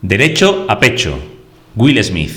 Derecho a pecho. Will Smith.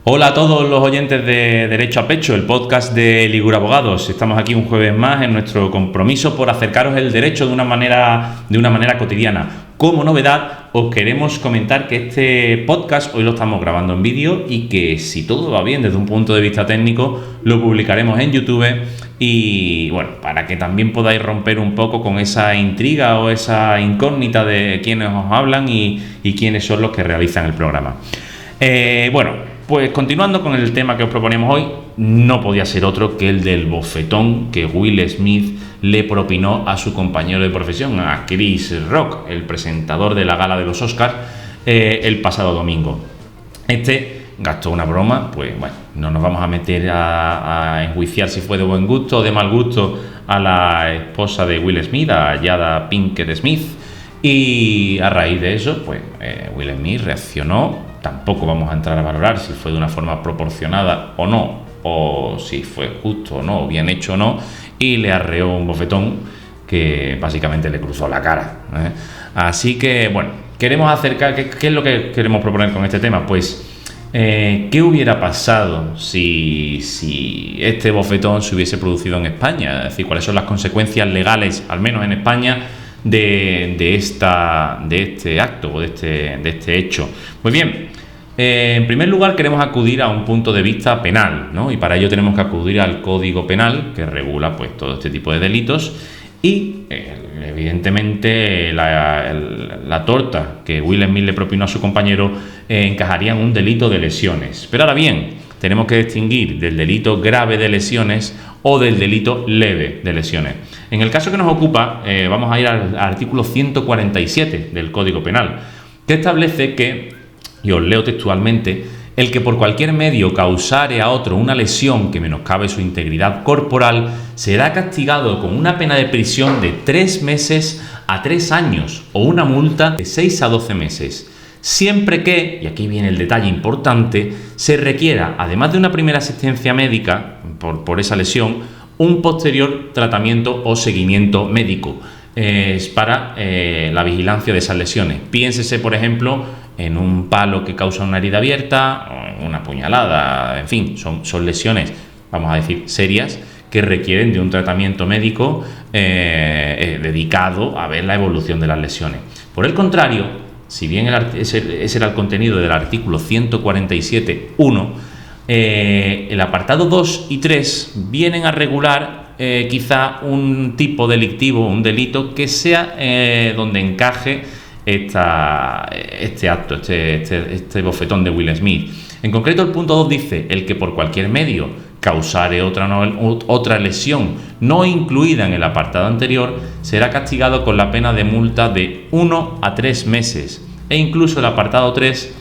Hola a todos los oyentes de Derecho a Pecho, el podcast de Ligura Abogados. Estamos aquí un jueves más en nuestro compromiso por acercaros el derecho de una manera cotidiana. Como novedad, os queremos comentar que este podcast hoy lo estamos grabando en vídeo y que, si todo va bien desde un punto de vista técnico, lo publicaremos en YouTube y, bueno, para que también podáis romper un poco con esa intriga o esa incógnita de quiénes os hablan y quiénes son los que realizan el programa. Pues continuando con el tema que os proponemos hoy, no podía ser otro que el del bofetón que Will Smith le propinó a su compañero de profesión, a Chris Rock, el presentador de la gala de los Oscars, el pasado domingo. Este gastó una broma, pues bueno, no nos vamos a meter a enjuiciar si fue de buen gusto o de mal gusto a la esposa de Will Smith, a Jada Pinkett Smith, y a raíz de eso, pues Will Smith reaccionó. Tampoco vamos a entrar a valorar si fue de una forma proporcionada o no, o si fue justo o no, o bien hecho o no, y le arreó un bofetón que básicamente le cruzó la cara. Así que, bueno, queremos acercar, ¿qué es lo que queremos proponer con este tema? Pues, ¿qué hubiera pasado si este bofetón se hubiese producido en España? Es decir, ¿cuáles son las consecuencias legales, al menos en España, de este acto o de este hecho? Pues bien, en primer lugar queremos acudir a un punto de vista penal, ¿no? Y para ello tenemos que acudir al Código Penal, que regula pues todo este tipo de delitos, y evidentemente la torta que Will Smith le propinó a su compañero encajaría en un delito de lesiones. Pero ahora bien, tenemos que distinguir del delito grave de lesiones o del delito leve de lesiones. En el caso que nos ocupa, vamos a ir al artículo 147 del Código Penal, que establece que, y os leo textualmente, el que por cualquier medio causare a otro una lesión que menoscabe su integridad corporal será castigado con una pena de prisión de 3 meses a 3 años o una multa de 6 a 12 meses. Siempre que, y aquí viene el detalle importante, se requiera, además de una primera asistencia médica por esa lesión, un posterior tratamiento o seguimiento médico para la vigilancia de esas lesiones. Piénsese, por ejemplo, en un palo que causa una herida abierta, o una puñalada, en fin, son lesiones, vamos a decir, serias, que requieren de un tratamiento médico dedicado a ver la evolución de las lesiones. Por el contrario, si bien ese era el contenido del artículo 147.1, el apartado 2 y 3 vienen a regular quizá un tipo delictivo, un delito que sea donde encaje este acto, este bofetón de Will Smith. En concreto, el punto 2 dice: el que por cualquier medio causare otra lesión no incluida en el apartado anterior será castigado con la pena de multa de 1 a 3 meses. E incluso el apartado 3,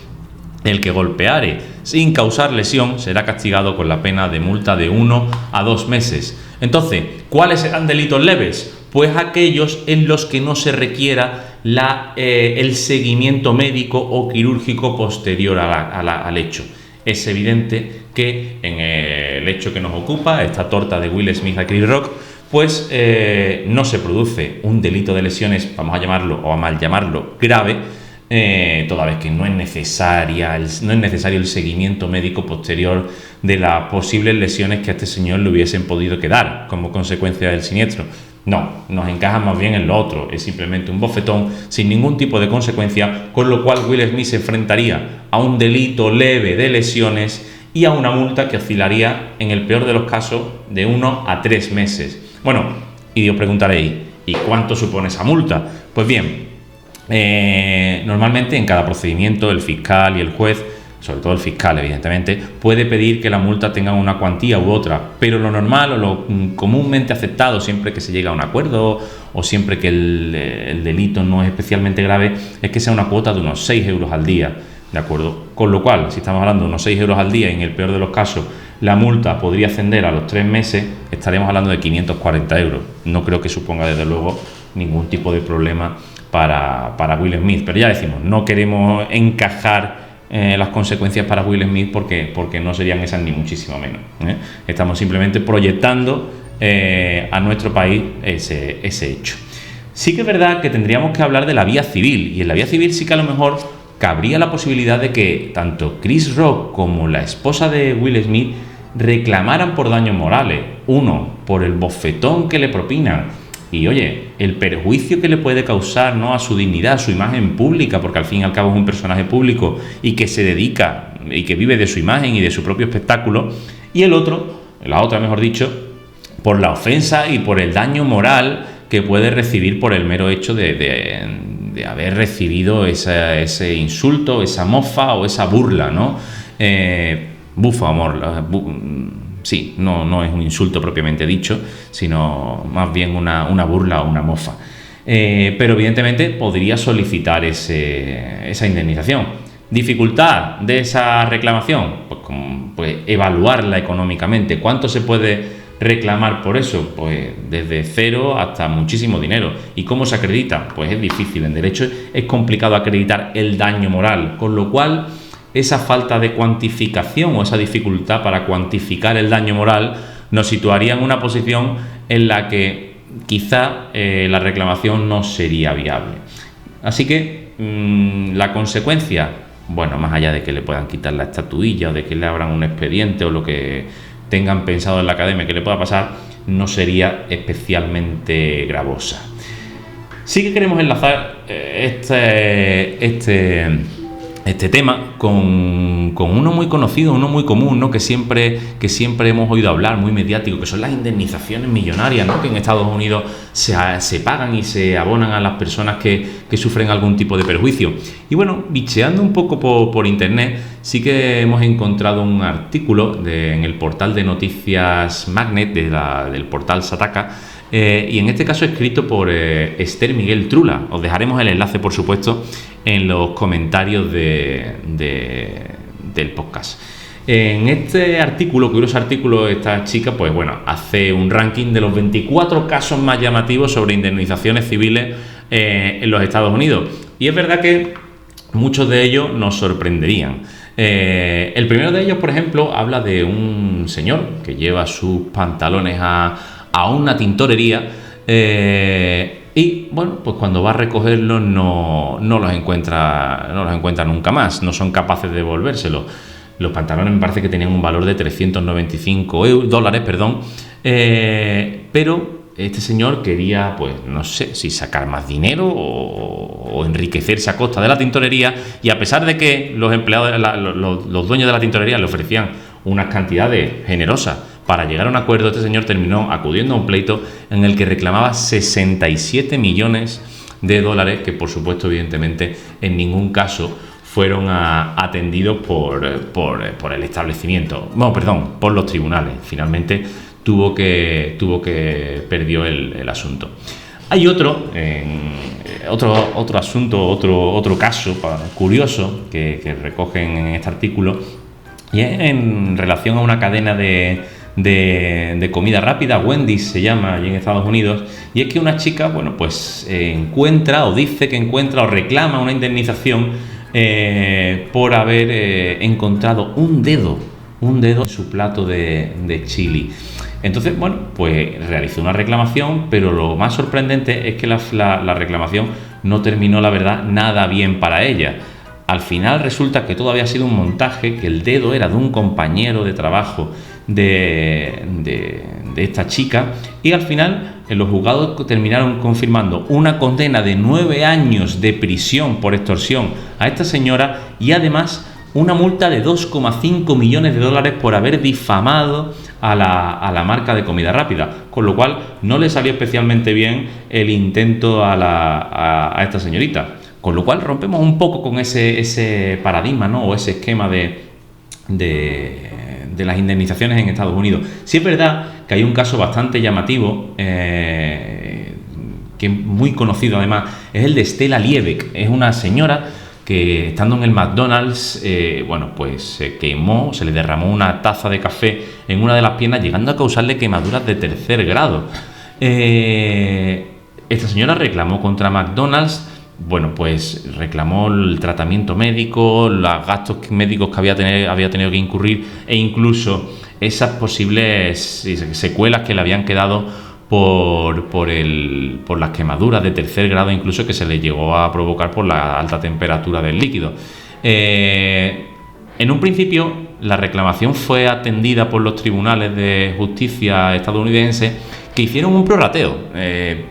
el que golpeare sin causar lesión será castigado con la pena de multa de 1 a 2 meses. Entonces, ¿cuáles serán delitos leves? Pues aquellos en los que no se requiera el seguimiento médico o quirúrgico posterior al hecho. Es evidente que en el hecho que nos ocupa, esta torta de Will Smith a Chris Rock, pues no se produce un delito de lesiones, vamos a llamarlo o a mal llamarlo grave, toda vez que no es necesario el seguimiento médico posterior de las posibles lesiones que a este señor le hubiesen podido quedar como consecuencia del siniestro. No, nos encaja más bien en lo otro, es simplemente un bofetón sin ningún tipo de consecuencia, con lo cual Will Smith se enfrentaría a un delito leve de lesiones y a una multa que oscilaría, en el peor de los casos, de 1 a 3 meses. Bueno, y os preguntaréis, ¿y cuánto supone esa multa? Pues bien, normalmente en cada procedimiento el fiscal y el juez, sobre todo el fiscal evidentemente, puede pedir que la multa tenga una cuantía u otra, pero lo normal o lo comúnmente aceptado, siempre que se llega a un acuerdo o siempre que el delito no es especialmente grave, es que sea una cuota de unos 6 euros al día, ¿de acuerdo? Con lo cual, si estamos hablando de unos 6 euros al día y en el peor de los casos la multa podría ascender a los 3 meses, estaremos hablando de 540 euros. No creo que suponga desde luego ningún tipo de problema para Will Smith, pero ya decimos, no queremos encajar las consecuencias para Will Smith porque no serían esas ni muchísimo menos. Estamos simplemente proyectando a nuestro país ese hecho. Sí que es verdad que tendríamos que hablar de la vía civil, y en la vía civil sí que a lo mejor cabría la posibilidad de que tanto Chris Rock como la esposa de Will Smith reclamaran por daños morales. Uno, por el bofetón que le propinan, y oye, el perjuicio que le puede causar, ¿no?, a su dignidad, a su imagen pública, porque al fin y al cabo es un personaje público y que se dedica y que vive de su imagen y de su propio espectáculo. Y el otro, la otra mejor dicho, por la ofensa y por el daño moral que puede recibir por el mero hecho de haber recibido ese insulto, esa mofa o esa burla, ¿no? Bufa, amor. Sí, no es un insulto propiamente dicho, sino más bien una burla o una mofa. Pero evidentemente podría solicitar esa indemnización. ¿Dificultad de esa reclamación? Pues evaluarla económicamente. ¿Cuánto se puede reclamar por eso? Pues desde cero hasta muchísimo dinero. ¿Y cómo se acredita? Pues es difícil. En derecho es complicado acreditar el daño moral, con lo cual esa falta de cuantificación o esa dificultad para cuantificar el daño moral nos situaría en una posición en la que quizá la reclamación no sería viable. Así que la consecuencia, bueno, más allá de que le puedan quitar la estatuilla o de que le abran un expediente o lo que tengan pensado en la academia que le pueda pasar, no sería especialmente gravosa. Sí que queremos enlazar este tema con uno muy conocido, uno muy común, ¿no?, que siempre hemos oído hablar, muy mediático, que son las indemnizaciones millonarias, ¿no?, que en Estados Unidos se pagan y se abonan a las personas que sufren algún tipo de perjuicio. Y bueno, bicheando un poco por internet, sí que hemos encontrado un artículo en el portal de noticias Magnet, del portal Sataka, y en este caso escrito por Esther Miguel Trula. Os dejaremos el enlace, por supuesto, en los comentarios del podcast. En este artículo, curioso artículo, esta chica, pues bueno, hace un ranking de los 24 casos más llamativos sobre indemnizaciones civiles en los Estados Unidos. Y es verdad que muchos de ellos nos sorprenderían. El primero de ellos, por ejemplo, habla de un señor que lleva sus pantalones a una tintorería y bueno, pues cuando va a recogerlos no los encuentra nunca más, no son capaces de devolvérselos. Los pantalones me parece que tenían un valor de $395, pero este señor quería, pues no sé si sacar más dinero o enriquecerse a costa de la tintorería, y a pesar de que los empleados, los dueños de la tintorería le ofrecían unas cantidades generosas para llegar a un acuerdo, este señor terminó acudiendo a un pleito en el que reclamaba $67 millones, que por supuesto, evidentemente, en ningún caso fueron atendidos por el establecimiento, por los tribunales. Finalmente perdió el asunto. Hay otro asunto, otro caso curioso que recogen en este artículo, y es en relación a una cadena de comida rápida, Wendy's se llama allí en Estados Unidos, y es que una chica, bueno, pues dice que encuentra o reclama una indemnización por haber encontrado un dedo en su plato de chili. Entonces, bueno, pues realizó una reclamación, pero lo más sorprendente es que la reclamación no terminó, la verdad, nada bien para ella. Al final resulta que todo había sido un montaje, que el dedo era de un compañero de trabajo de esta chica, y al final los juzgados terminaron confirmando una condena de 9 años de prisión por extorsión a esta señora, y además una multa de $2,5 millones por haber difamado a la marca de comida rápida, con lo cual no le salió especialmente bien el intento a esta señorita. Con lo cual rompemos un poco con ese paradigma, ¿no?, o ese esquema de las indemnizaciones en Estados Unidos. Sí es verdad que hay un caso bastante llamativo, que es muy conocido además, es el de Stella Liebeck. Es una señora que, estando en el McDonald's, pues se quemó, se le derramó una taza de café en una de las piernas, llegando a causarle quemaduras de 3er grado. Esta señora reclamó contra McDonald's bueno, pues reclamó el tratamiento médico, los gastos médicos que había tenido que incurrir e incluso esas posibles secuelas que le habían quedado por las quemaduras de tercer grado, incluso que se le llegó a provocar por la alta temperatura del líquido. En un principio, la reclamación fue atendida por los tribunales de justicia estadounidenses, que hicieron un prorrateo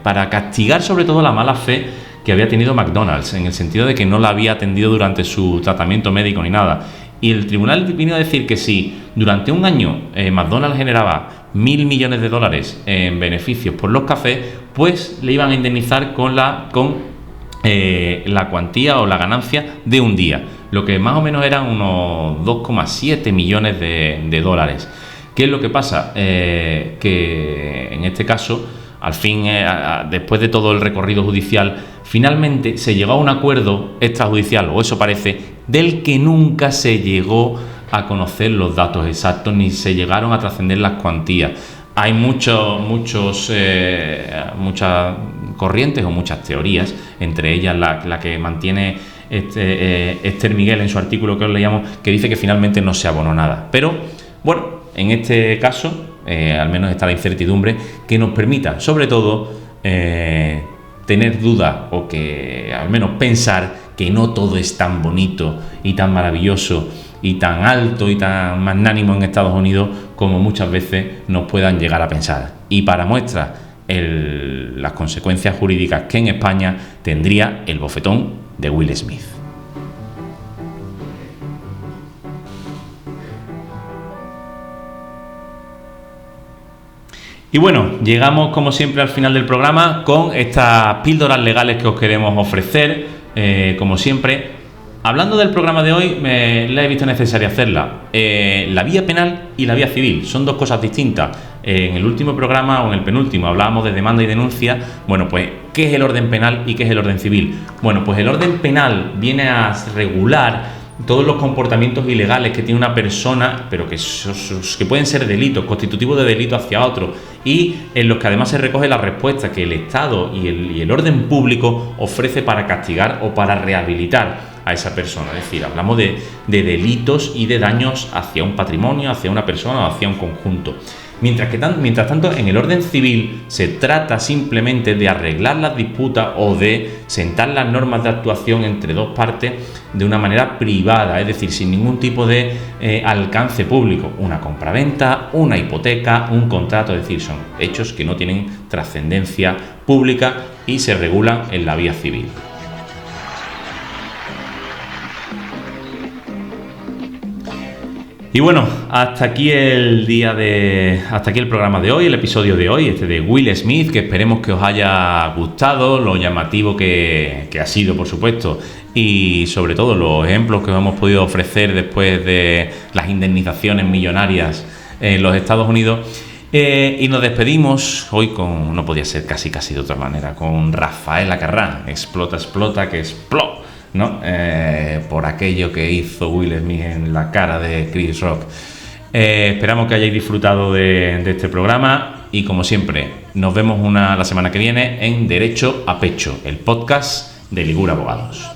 para castigar sobre todo la mala fe que había tenido McDonald's, en el sentido de que no la había atendido durante su tratamiento médico ni nada. Y el tribunal vino a decir que si durante un año McDonald's generaba $1.000 millones en beneficios por los cafés, pues le iban a indemnizar con la cuantía o la ganancia de un día, lo que más o menos eran unos 2,7 millones de dólares. ¿Qué es lo que pasa? Que en este caso, al fin, después de todo el recorrido judicial, finalmente se llegó a un acuerdo extrajudicial, o eso parece, del que nunca se llegó a conocer los datos exactos ni se llegaron a trascender las cuantías. Hay muchas corrientes o muchas teorías, entre ellas la que mantiene Esther Miguel en su artículo que os leíamos, que dice que finalmente no se abonó nada. Pero bueno, en este caso, al menos está la incertidumbre que nos permita, sobre todo, tener dudas o que al menos pensar que no todo es tan bonito y tan maravilloso y tan alto y tan magnánimo en Estados Unidos como muchas veces nos puedan llegar a pensar. Y para muestra las consecuencias jurídicas que en España tendría el bofetón de Will Smith. Y bueno, llegamos como siempre al final del programa con estas píldoras legales que os queremos ofrecer, como siempre. Hablando del programa de hoy, la he visto necesaria hacerla. La vía penal y la vía civil son dos cosas distintas. En el último programa o en el penúltimo hablábamos de demanda y denuncia. Bueno, pues, ¿qué es el orden penal y qué es el orden civil? Bueno, pues el orden penal viene a regular todos los comportamientos ilegales que tiene una persona, pero que pueden ser delitos, constitutivos de delito hacia otro, y en los que además se recoge la respuesta que el Estado y el orden público ofrece para castigar o para rehabilitar a esa persona. Es decir, hablamos de delitos y de daños hacia un patrimonio, hacia una persona o hacia un conjunto. Mientras tanto, en el orden civil se trata simplemente de arreglar las disputas o de sentar las normas de actuación entre dos partes de una manera privada, es decir, sin ningún tipo de alcance público. Una compraventa, una hipoteca, un contrato, es decir, son hechos que no tienen trascendencia pública y se regulan en la vía civil. Y bueno, hasta aquí el programa de hoy, el episodio de hoy, de Will Smith, que esperemos que os haya gustado, lo llamativo que ha sido, por supuesto, y sobre todo los ejemplos que os hemos podido ofrecer después de las indemnizaciones millonarias en los Estados Unidos. Y nos despedimos hoy con, no podía ser casi de otra manera, con Rafael Acarrá, explota, que explota, ¿no? Por aquello que hizo Will Smith en la cara de Chris Rock. Esperamos que hayáis disfrutado de este programa y, como siempre, nos vemos la semana que viene en Derecho a Pecho, el podcast de Ligura Abogados.